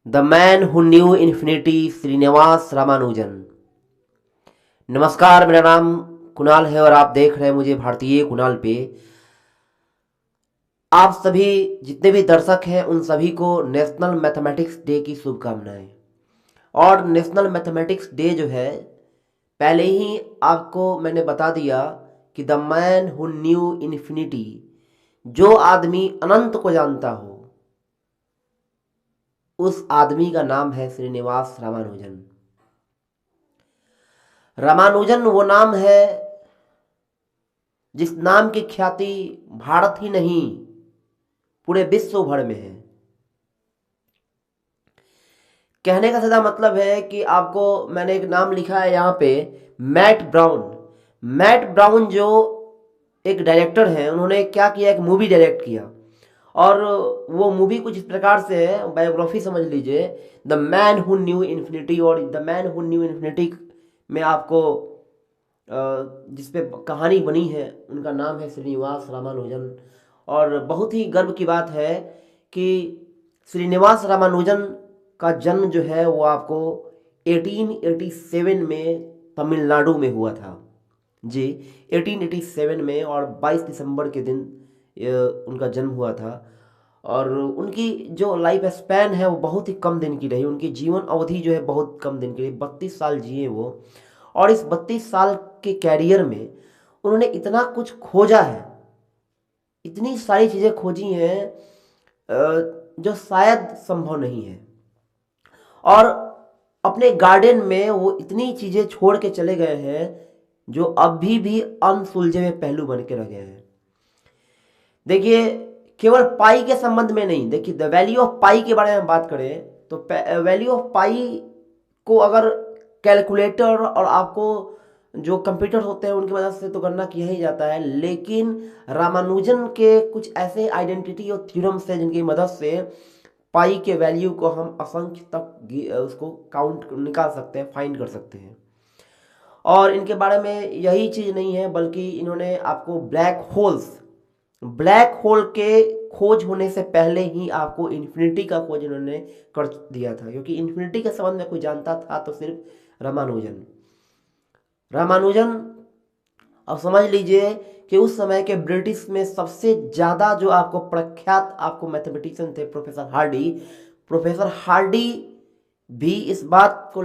The man who knew infinity Srinivasa Ramanujan. नमस्कार, मेरा नाम कुणाल है और आप देख रहे हैं मुझे भारतीय कुणाल पे। आप सभी जितने भी दर्शक हैं उन सभी को नेशनल मैथमेटिक्स डे की शुभकामनाएं। और नेशनल मैथमेटिक्स डे जो है, पहले ही आपको मैंने बता दिया कि the man who knew infinity, जो आदमी अनंत को जानता हो उस आदमी का नाम है श्रीनिवास रामानुजन। रामानुजन वो नाम है जिस नाम की ख्याति भारत ही नहीं पूरे विश्व भर में है। कहने का सीधा मतलब है कि आपको मैंने एक नाम लिखा है यहाँ पे, मैट ब्राउन। मैट ब्राउन जो एक डायरेक्टर हैं, उन्होंने क्या किया, एक मूवी डायरेक्ट किया। और वो मूवी कुछ इस प्रकार से है, बायोग्राफी समझ लीजिए, the man who knew infinity. और the man who knew infinity में आपको जिस पे कहानी बनी है उनका नाम है श्रीनिवास रामानुजन। और बहुत ही गर्व की बात है कि श्रीनिवास रामानुजन का जन्म जो है वो आपको 1887 में तमिलनाडु में हुआ था जी। 1887 में, और 22 दिसंबर के दिन उनका जन्म हुआ था। और उनकी जो लाइफ स्पैन है वो बहुत ही कम दिन की रही। उनकी जीवन अवधि जो है बहुत कम दिन की रही, 32 साल जिए वो। और इस 32 साल के कैरियर में उन्होंने इतना कुछ खोजा है, इतनी सारी चीज़ें खोजी हैं जो शायद संभव नहीं है। और अपने गार्डन में वो इतनी चीज़ें छोड़ के चले गए हैं जो अभी भी अनसुलझे हुए पहलू बन के रह गए हैं। देखिए, केवल पाई के संबंध में नहीं, देखिए द वैल्यू ऑफ पाई के बारे में बात करें तो वैल्यू ऑफ पाई को अगर कैलकुलेटर और आपको जो कंप्यूटर होते हैं उनकी मदद से तो गणना किया ही जाता है, लेकिन रामानुजन के कुछ ऐसे आइडेंटिटी और थ्योरम्स हैं जिनकी मदद से पाई के वैल्यू को हम असंख्य तक उसको काउंट निकाल सकते हैं, फाइंड कर सकते हैं। और इनके बारे में यही चीज़ नहीं है, बल्कि इन्होंने आपको ब्लैक होल के खोज होने से पहले ही आपको इन्फिनिटी का खोज इन्होंने कर दिया था। क्योंकि इन्फिनिटी के संबंध में कोई जानता था तो सिर्फ रामानुजन। अब समझ लीजिए कि उस समय के ब्रिटिश में सबसे ज़्यादा जो आपको प्रख्यात आपको मैथमेटिशियन थे प्रोफेसर हार्डी भी इस बात को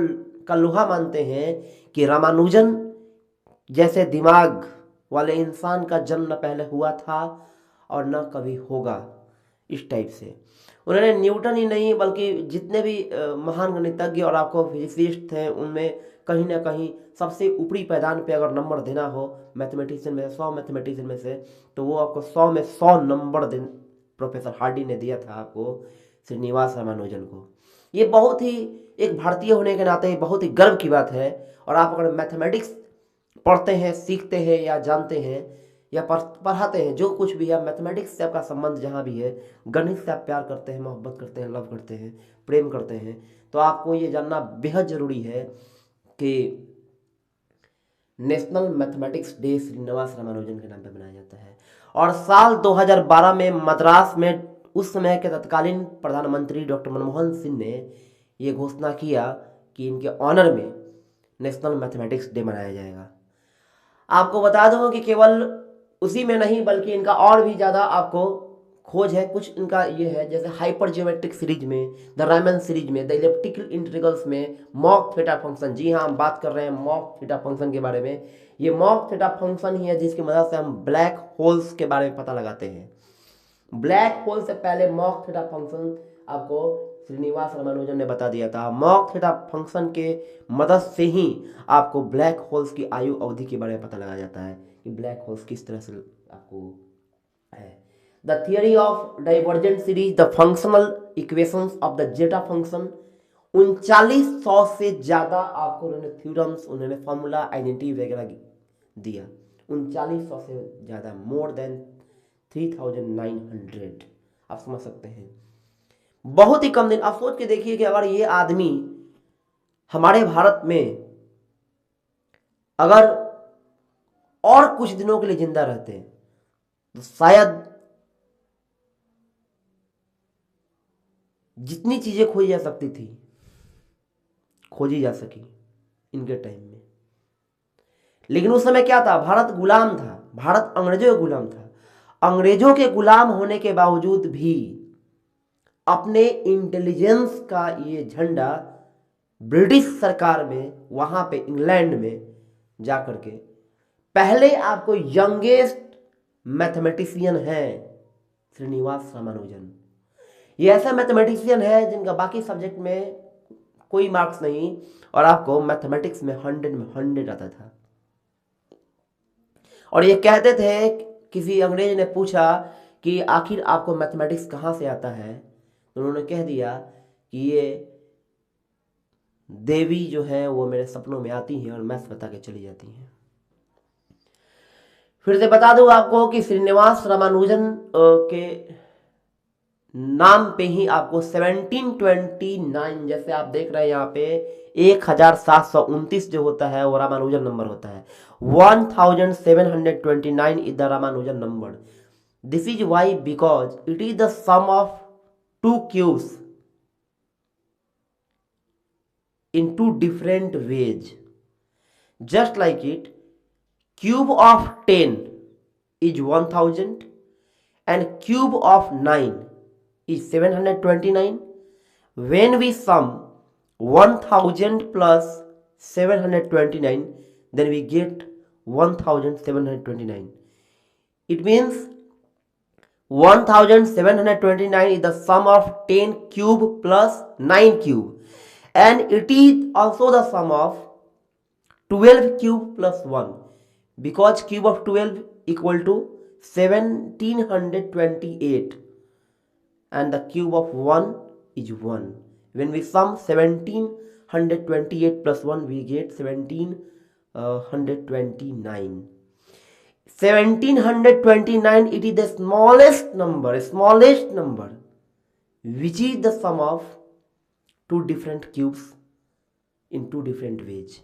का लोहा मानते हैं कि रामानुजन जैसे दिमाग वाले इंसान का जन्म न पहले हुआ था और न कभी होगा। इस टाइप से उन्होंने न्यूटन ही नहीं बल्कि जितने भी महान गणितज्ञ और आपको फिजिसिस्ट हैं उनमें कहीं ना कहीं सबसे ऊपरी पैदान पे अगर नंबर देना हो मैथमेटिशियन में, 100 मैथमेटिशियन में से, तो वो आपको 100 में 100 नंबर दिन प्रोफेसर हार्डी ने दिया था आपको श्रीनिवास रामानुजन को। ये बहुत ही एक भारतीय होने के नाते बहुत ही गर्व की बात है। और आप अगर मैथमेटिक्स पढ़ते हैं, सीखते हैं या जानते हैं या पढ़ाते हैं, जो कुछ भी है, मैथमेटिक्स से आपका संबंध जहाँ भी है, गणित से आप प्यार करते हैं, मोहब्बत करते हैं, लव करते हैं, प्रेम करते हैं, तो आपको ये जानना बेहद ज़रूरी है कि national mathematics day Srinivasa Ramanujan के नाम पर मनाया जाता है। और साल 2012 में मद्रास में उस समय के तत्कालीन प्रधानमंत्री डॉक्टर मनमोहन सिंह ने ये घोषणा किया कि इनके ऑनर में नेशनल मैथमेटिक्स डे मनाया जाएगा। आपको बता दूं कि केवल उसी में नहीं बल्कि इनका और भी ज़्यादा आपको खोज है। कुछ इनका ये है, जैसे हाइपर जियोमेट्रिक सीरीज में, द रायमन सीरीज में, द इलिप्टिकल इंटीग्रल्स में, मॉक थीटा फंक्शन। जी हाँ, हम बात कर रहे हैं मॉक थीटा फंक्शन के बारे में। ये मॉक थीटा फंक्शन ही है जिसकी मदद से हम ब्लैक होल्स के बारे में पता लगाते हैं। ब्लैक होल से पहले मॉक थीटा फंक्शन आपको श्रीनिवास रामानुजन ने बता दिया था। मॉक थीटा फंक्शन के मदद से ही आपको ब्लैक होल्स की आयु अवधि के बारे में पता लगाया जाता है कि ब्लैक होल्स किस तरह से आपको है। The theory of divergent series, the functional equations of the zeta function, 3900 से ज़्यादा आपको उन्होंने थ्योरम्स, उन्होंने फॉर्मूला, आइडेंटिटी वगैरह दिया। 3900 से ज़्यादा, मोर देन 3900। आप समझ सकते हैं, बहुत ही कम दिन। आप सोच के देखिए कि अगर ये आदमी हमारे भारत में अगर और कुछ दिनों के लिए जिंदा रहते तो शायद जितनी चीज़ें खोजी जा सकती थी खोजी जा सकी इनके टाइम में। लेकिन उस समय क्या था, भारत गुलाम था, भारत अंग्रेजों का गुलाम था। अंग्रेजों के गुलाम होने के बावजूद भी अपने इंटेलिजेंस का ये झंडा ब्रिटिश सरकार में वहां पे इंग्लैंड में जाकर के, पहले आपको यंगेस्ट मैथमेटिशियन है श्रीनिवास रामानुजन। ये ऐसा मैथमेटिशियन है जिनका बाकी सब्जेक्ट में कोई मार्क्स नहीं, और आपको मैथमेटिक्स में 100 में 100 आता था। और ये कहते थे, किसी अंग्रेज ने पूछा कि आखिर आपको मैथमेटिक्स कहाँ से आता है, तो उन्होंने कह दिया कि ये देवी जो है वो मेरे सपनों में आती हैं और मैथ्स बता के चली जाती हैं। फिर से बता दूं आपको कि श्रीनिवास रामानुजन के नाम पे ही आपको 1729, जैसे आप देख रहे हैं यहाँ पे 1729 जो होता है वो रामानुजन नंबर होता है। 1729 is the Ramanujan number. This is why because it is the sum of two cubes in two different ways. Just like it, cube of 10 is 1000 and cube of 9 is 729. When we sum 1000 plus 729, then we get 1729. It means 1729 is the sum of 10 cube plus 9 cube. And it is also the sum of 12 cube plus 1, because cube of 12 equal to 1728 and the cube of 1 is 1. When we sum 1728 plus 1, we get 1729. 1729, it is the smallest number which is the sum of two different cubes in two different ways.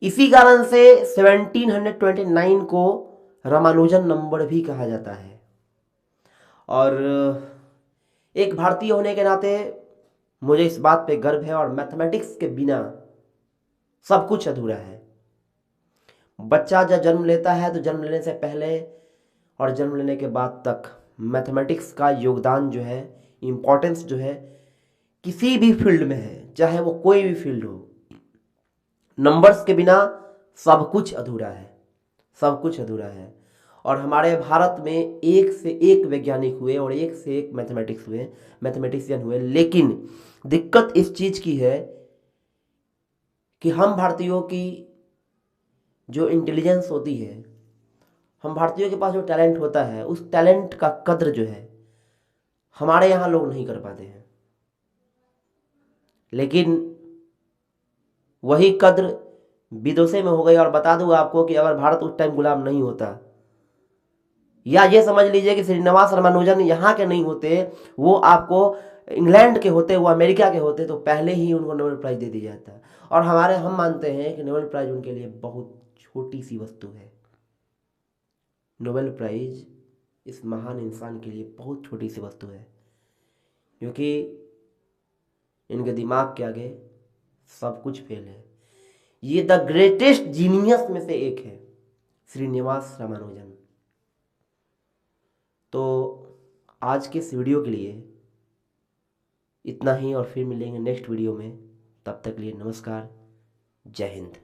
इसी कारण से 1729 को Ramanujan number भी कहा जाता है। और एक भारतीय होने के नाते मुझे इस बात पे गर्व है, और मैथमेटिक्स के बिना सब कुछ अधूरा है। बच्चा जब जन्म लेता है तो जन्म लेने से पहले और जन्म लेने के बाद तक मैथमेटिक्स का योगदान जो है, इम्पोर्टेंस जो है, किसी भी फील्ड में है, चाहे वो कोई भी फील्ड हो। नंबर्स के बिना सब कुछ अधूरा है, सब कुछ अधूरा है। और हमारे भारत में एक से एक वैज्ञानिक हुए और एक से एक मैथमेटिशियन हुए, लेकिन दिक्कत इस चीज़ की है कि हम भारतीयों की जो इंटेलिजेंस होती है, हम भारतीयों के पास जो टैलेंट होता है, उस टैलेंट का कद्र जो है हमारे यहाँ लोग नहीं कर पाते हैं। लेकिन वही कद्र विदेशों में हो गई। और बता दूं आपको कि अगर भारत उस टाइम गुलाम नहीं होता, या ये समझ लीजिए कि श्रीनिवास रामानुजन यहाँ के नहीं होते, वो आपको इंग्लैंड के होते, वो अमेरिका के होते, तो पहले ही उनको नोबेल प्राइज़ दे दिया जाता। और हम मानते हैं कि नोबेल प्राइज़ उनके लिए बहुत छोटी सी वस्तु है। नोबेल प्राइज़ इस महान इंसान के लिए बहुत छोटी सी वस्तु है, क्योंकि इनके दिमाग के आगे सब कुछ फेल है। ये द ग्रेटेस्ट जीनियस में से एक है श्रीनिवास रामानुजन। तो आज के इस वीडियो के लिए इतना ही, और फिर मिलेंगे नेक्स्ट वीडियो में। तब तक के लिए नमस्कार, जय हिंद।